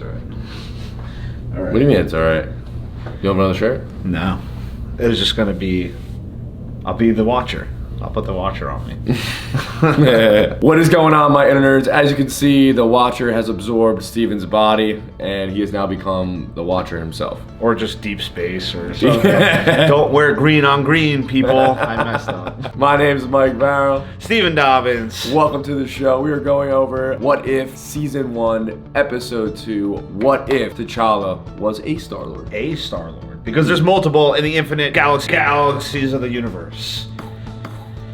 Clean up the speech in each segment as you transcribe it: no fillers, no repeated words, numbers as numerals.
alright. Alright. What do you mean it's alright? You want another shirt? No. It was just gonna be... I'll be the watcher. I'll put the watcher on me. What is going on, my internerds? As you can see, the Watcher has absorbed Steven's body, and he has now become the Watcher himself. Or just deep space or something. Don't wear green on green, people. I messed up. My name is Mike Barrow. Steven Dobbins. Welcome to the show. We are going over What If Season 1, Episode 2, What If T'Challa was a Star-Lord? A Star-Lord. Because there's multiple in the infinite galaxies of the universe.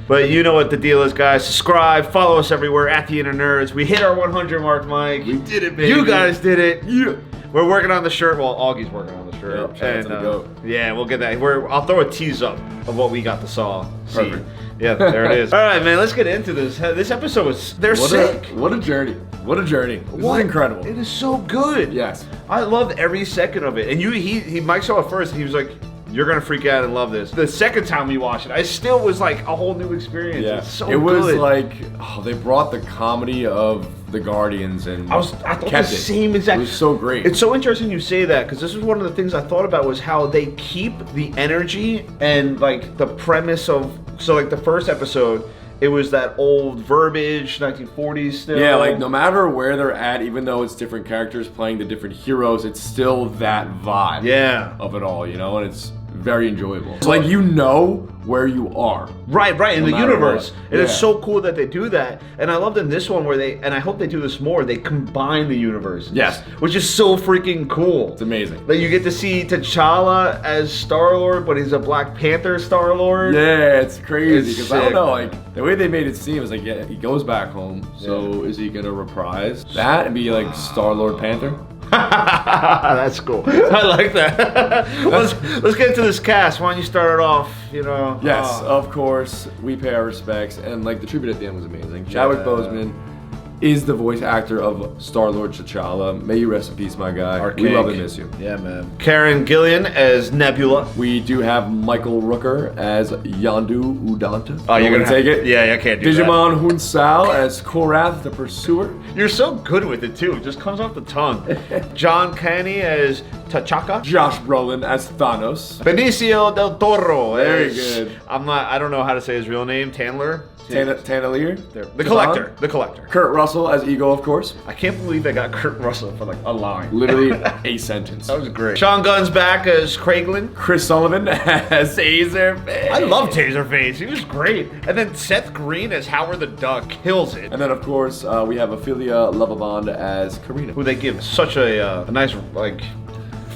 But you know what the deal is, guys. Subscribe, follow us everywhere at The Inner Nerds. We hit our 100 mark, Mike. We did it, baby. You guys did it. Yeah. We're working on the shirt. Well, Augie's working on the shirt. Yep, and, yeah, we'll get that. I'll throw a tease up of what we got to saw. Perfect. Yeah, there it is. All right, man, let's get into this. This episode was... They're sick. What a journey. What a journey. This is incredible. It is so good. Yes. I loved every second of it. And Mike saw it first, and he was like... You're gonna freak out and love this. The second time we watched it, I still was like a whole new experience. Yeah. It's so it was good. like, they brought the comedy of the Guardians and I thought the same exact. It was so great. It's so interesting you say that because this was one of the things I thought about was how they keep the energy and like the premise of like the first episode. It was that old verbiage, 1940s still. Yeah, like no matter where they're at, even though it's different characters playing the different heroes, it's still that vibe of it all, you know, and it's very enjoyable. It's like you know where you are. Right, in the universe. What. It is so cool that they do that. And I loved in this one where and I hope they do this more, they combine the universes. Yes. Which is so freaking cool. It's amazing. Like you get to see T'Challa as Star-Lord, but he's a Black Panther Star-Lord. Yeah, it's crazy. Because I don't know, like, the way they made it seem is like, yeah, he goes back home, so is he gonna reprise that and be like Star-Lord Panther? That's cool. I like that. let's get into this cast. Why don't you start it off? You know. Yes, of course. We pay our respects, and like the tribute at the end was amazing. Chadwick Boseman is the voice actor of Star-Lord T'Challa. May you rest in peace, my guy. Our we king. love and miss you. Yeah, man. Karen Gillan as Nebula. We do have Michael Rooker as Yondu Udonta. Oh, you're gonna take it? Yeah, I can't do Digimon Hunsao as Korath the Pursuer. You're so good with it too. It just comes off the tongue. John Candy as T'Chaka. Josh Brolin as Thanos. Benicio del Toro. Very good. I don't know how to say his real name. Tandler. Tanalier. The Collector. The Collector. Kurt Russell as Ego, of course. I can't believe they got Kurt Russell for like a line. Literally a sentence. That was great. Sean Gunn's back as Craiglin. Chris Sullivan as Taserface. I love Taserface. He was great. And then Seth Green as Howard the Duck kills it. And then of course we have Ophelia Lovabond as Karina, who they give such a nice like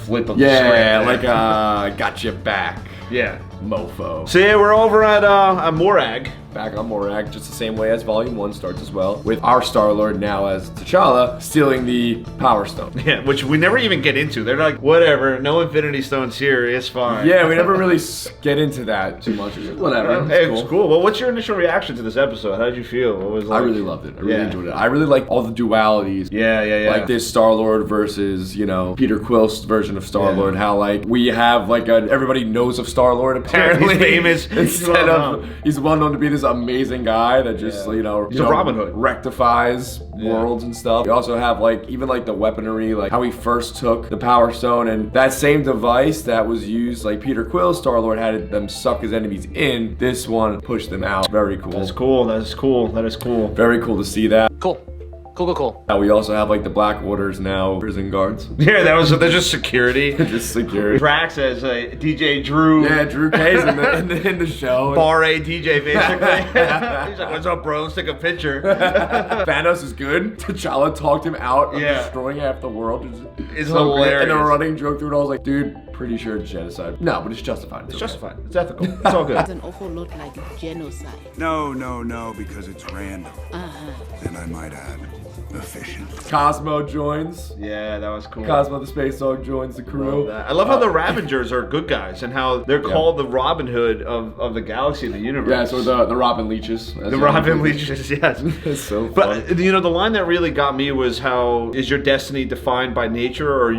flip of the script. Yeah, like got you back. Yeah. Mofo. So yeah, we're over at Morag. Back on Morag, just the same way as Volume 1 starts as well, with our Star-Lord now as T'Challa stealing the Power Stone. Yeah, which we never even get into. They're like, whatever, no Infinity Stones here, it's fine. Yeah, we never really get into that too much. Whatever. Hey, it's cool. Well, what's your initial reaction to this episode? How did you feel? What was like? I really loved it. I really enjoyed it. I really like all the dualities. Yeah. Like this Star-Lord versus, you know, Peter Quill's version of Star-Lord. Yeah. How like we have like everybody knows of Star-Lord apparently. He's famous. Instead of he's well known to be this amazing guy that just you know, he's a Robin Hood, rectifies worlds and stuff. We also have like even like the weaponry, like how he first took the Power Stone, and that same device that was used, like Peter Quill's Star-Lord had them suck his enemies in. This one pushed them out. Very cool. That's cool. That is cool. That is cool. Very cool to see that. Cool. We also have like the Blackwaters now prison guards. Yeah, they're just security. Just security. Drax as DJ Drew. Yeah, Drew K's in the show. Bar A DJ basically. He's like, "What's up, bro? Let's take a picture." Thanos is good. T'Challa talked him out of destroying half the world. It's so hilarious. And a running joke through it all. I was like, dude, pretty sure it's genocide. No, but it's justified. It's justified. It's ethical. It's all good. It's an awful lot like genocide. No, because it's random. And I might add, efficient. Cosmo joins. Yeah, that was cool. Cosmo the space dog joins the crew. I love how the Ravengers are good guys and how they're called the Robin Hood of the galaxy and the universe. Yeah, so the Robin Leeches. The Robin Leeches, yes. It's so fun. But you know, the line that really got me was how is your destiny defined by nature or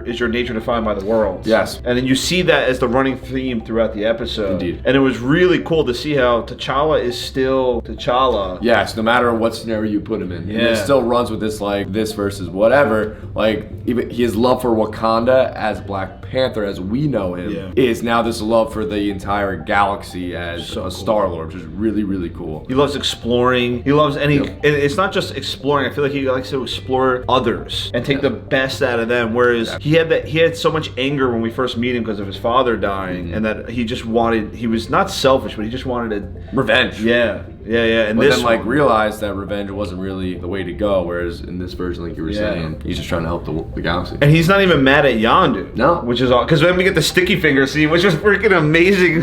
is your nature defined by the world? Yes. And then you see that as the running theme throughout the episode. Indeed. And it was really cool to see how T'Challa is still T'Challa. Yes, no matter what scenario you put him in. Yeah. And he still runs once with this like this versus whatever, like even his love for Wakanda as Black Panther as we know him is now this love for the entire galaxy as a Star-Lord, which is really, really cool. He loves exploring. He loves it's not just exploring. I feel like he likes to explore others and take the best out of them. Whereas he had so much anger when we first meet him because of his father dying, and that he was not selfish, but he just wanted revenge. Yeah. And but this then like realized that revenge wasn't really the way to go. Whereas in this version, like you were saying, he's just trying to help the galaxy. And he's not even mad at Yondu. No, which is all because then we get the sticky finger scene, which is freaking amazing.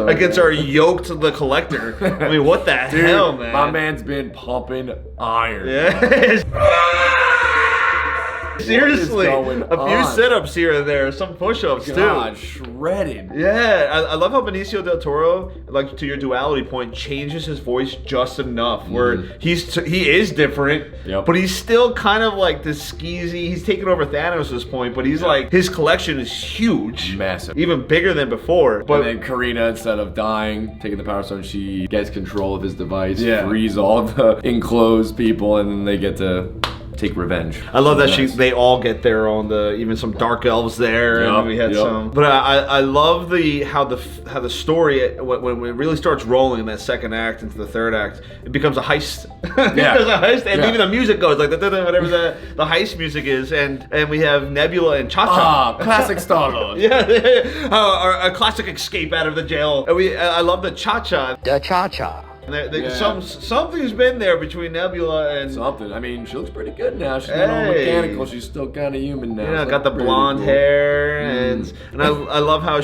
Against our yoked the Collector. I mean, what the hell, man? My man's been pumping iron. Yeah. Seriously, a few sit-ups here and there, some push-ups too. Shredded. Yeah, I love how Benicio del Toro, like to your duality point, changes his voice just enough where he is different, but he's still kind of like this skeezy. He's taken over Thanos at this point, but he's like his collection is huge, massive, even bigger than before. But and then Karina, instead of dying, taking the Power Stone, she gets control of his device, frees all the enclosed people, and then they get to take revenge. I love that they all get their own, even some dark elves there, and we had some. But I love how the story when it really starts rolling in that second act into the third act, it becomes a heist. It becomes a heist, and even the music goes like whatever the heist music is, and we have Nebula and Chacha. Classic Star-Lord. A classic escape out of the jail. And I love the Chacha. The Chacha. Something's been there between Nebula and something. I mean, she looks pretty good now. She's not all mechanical. She's still kind of human now. Yeah, got the blonde hair, and I love how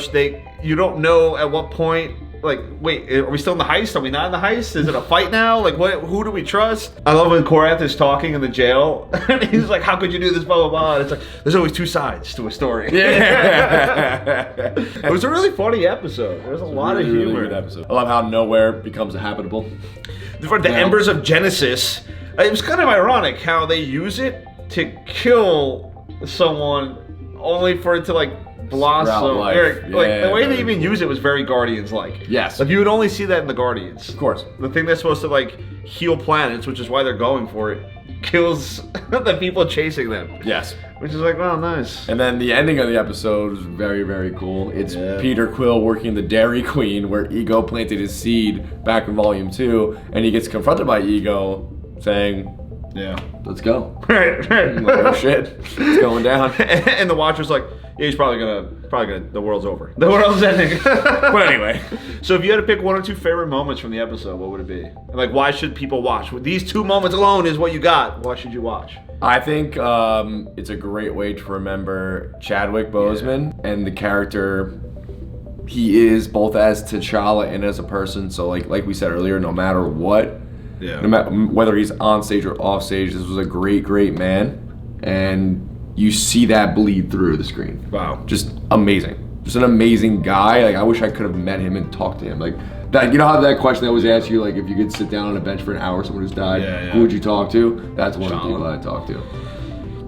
you don't know at what point. Like, wait, are we still in the heist? Are we not in the heist? Is it a fight now? Like, who do we trust? I love when Korath is talking in the jail, and he's like, "How could you do this?" Blah blah blah. And it's like, there's always two sides to a story. Yeah. It was a really funny episode. There was a lot of humor. Really good episode. I love how nowhere becomes habitable. The embers of Genesis. It was kind of ironic how they use it to kill someone, only for it to like blossom. The way they even use it was very Guardians-like. Yes. Like you would only see that in the Guardians. Of course. The thing that's supposed to like heal planets, which is why they're going for it, kills the people chasing them. Yes. Which is like, wow, nice. And then the ending of the episode is very, very cool. It's Peter Quill working the Dairy Queen, where Ego planted his seed back in Volume 2, and he gets confronted by Ego, saying, let's go. Right. Like, oh shit, it's going down. And the Watcher's like, yeah, he's probably gonna, the world's over. The world's ending. But anyway. So if you had to pick one or two favorite moments from the episode, what would it be? And like, why should people watch? These two moments alone is what you got. Why should you watch? I think it's a great way to remember Chadwick Boseman and the character he is, both as T'Challa and as a person. So like we said earlier, no matter what, no matter whether he's on stage or off stage, this was a great man, and you see that bleed through the screen. Wow, just amazing. Just an amazing guy. Like I wish I could have met him and talked to him. Like that, you know how that question they always ask you, like if you could sit down on a bench for an hour, someone who's died, who would you talk to? That's one of the people I'd talk to.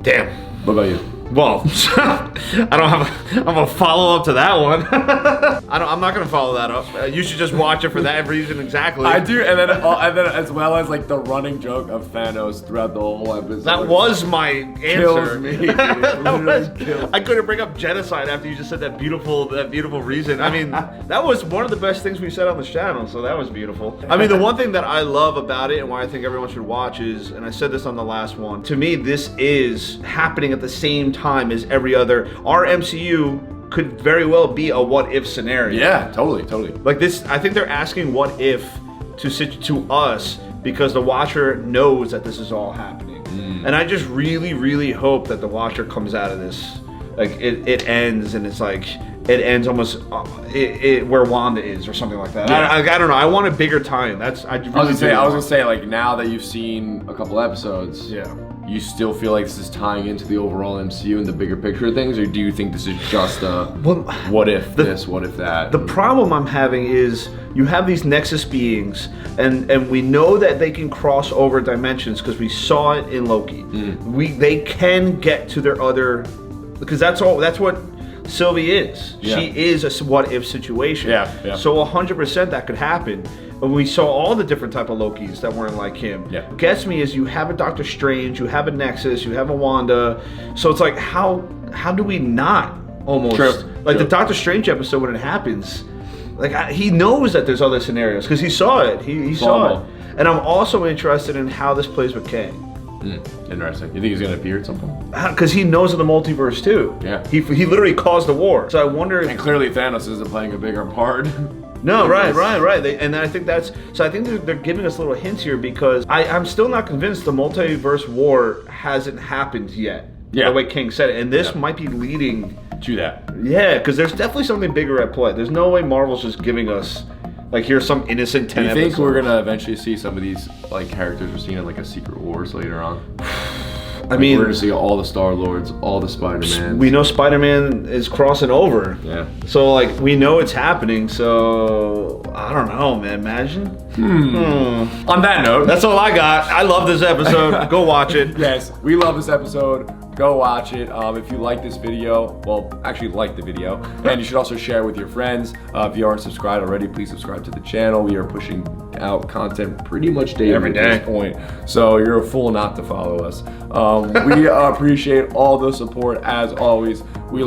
Damn. What about you? Well, I don't have a follow-up to that one. I'm not gonna follow that up. You should just watch it for that reason exactly. I do, and then as well as like the running joke of Thanos throughout the whole episode. That was my answer. Kills me. Dude. I couldn't bring up genocide after you just said that beautiful reason. I mean, that was one of the best things we said on this channel, so that was beautiful. I mean, the one thing that I love about it and why I think everyone should watch is, and I said this on the last one, to me this is happening at the same time as every other. Our MCU could very well be a what if scenario. Yeah, totally. Like this, I think they're asking what if to us because the Watcher knows that this is all happening. And I just really hope that the Watcher comes out of this, like it ends and it's like it ends almost where Wanda is or something like that. I don't know. I want a bigger time. I was gonna say like now that you've seen a couple episodes. You still feel like this is tying into the overall MCU and the bigger picture of things, or do you think this is just a what if this, what if that? The problem I'm having is you have these Nexus beings, and we know that they can cross over dimensions because we saw it in Loki. They can get to their other, because that's what Sylvie is. Yeah. She is a what if situation. Yeah. So 100% that could happen. And we saw all the different type of Lokis that weren't like him. Yeah. What gets me is you have a Doctor Strange, you have a Nexus, you have a Wanda. So it's like how do we not almost the Doctor Strange episode when it happens? Like he knows that there's other scenarios because he saw it. He saw it. And I'm also interested in how this plays with Kang. Interesting. You think he's gonna appear at some point? Because he knows of the multiverse too. Yeah. He literally caused the war. So I wonder if... And clearly Thanos isn't playing a bigger part. No, right. And I think that's... So I think they're giving us little hints here because I'm still not convinced the multiverse war hasn't happened yet. Yeah. The way King said it. And this might be leading... to that. Yeah, because there's definitely something bigger at play. There's no way Marvel's just giving us... Like, here's some innocent 10 Do you think episodes. we're gonna eventually see some of these like characters we're seeing in like a Secret Wars later on? I mean, we're gonna see all the Star-Lords, all the Spider-Man. We know Spider-Man is crossing over. Yeah. So like we know it's happening. So I don't know, man. Imagine. On that note, That's all I got. I love this episode. Go watch it. yes, we love this episode. Go watch it. If you like this video, well, actually like the video, and you should also share with your friends. If you aren't subscribed already, please subscribe to the channel. We are pushing out content pretty much daily Every day. at this point, so you're a fool not to follow us. We appreciate all the support as always. We